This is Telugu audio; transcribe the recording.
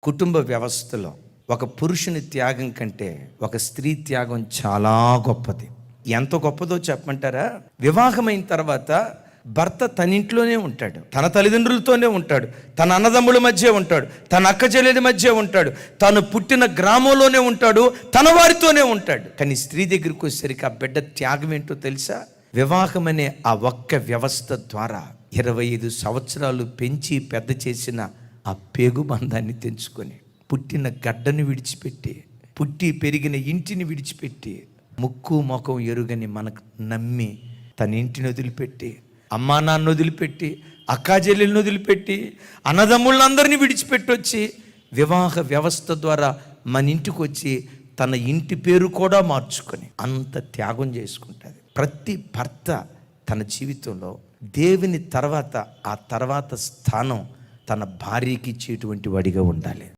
కుటుంబ వ్యవస్థలో ఒక పురుషుని త్యాగం కంటే ఒక స్త్రీ త్యాగం చాలా గొప్పది. ఎంత గొప్పదో చెప్పమంటారా? వివాహమైన తర్వాత భర్త తన ఇంట్లోనే ఉంటాడు, తన తల్లిదండ్రులతోనే ఉంటాడు, తన అన్నదమ్ముల మధ్య ఉంటాడు, తన అక్క చెల్లెల మధ్య ఉంటాడు, తను పుట్టిన గ్రామంలోనే ఉంటాడు, తన వారితోనే ఉంటాడు. కానీ స్త్రీ దగ్గరికి వచ్చేసరికి ఆ బిడ్డ త్యాగం ఏంటో తెలుసా? వివాహం అనే ఆ ఒక్క వ్యవస్థ ద్వారా 25 సంవత్సరాలు పెంచి పెద్ద చేసిన ఆ పేగు బంధాన్ని తెంచుకొని, పుట్టిన గడ్డను విడిచిపెట్టి, పుట్టి పెరిగిన ఇంటిని విడిచిపెట్టి, ముక్కు ముఖం ఎరుగని మనకు నమ్మి తన ఇంటిని వదిలిపెట్టి, అమ్మా నాన్న వదిలిపెట్టి, అక్కా చెల్లెలను వదిలిపెట్టి, అన్నదమ్ముళ్ళందరినీ విడిచిపెట్టి వచ్చి వివాహ వ్యవస్థ ద్వారా మన ఇంటికి వచ్చి తన ఇంటి పేరు కూడా మార్చుకొని అంత త్యాగం చేసుకుంటుంది. ప్రతి భర్త తన జీవితంలో దేవుని తర్వాత ఆ తర్వాత స్థానం తన భార్యకి ఇచ్చేటువంటి వాడిగా ఉండాలి.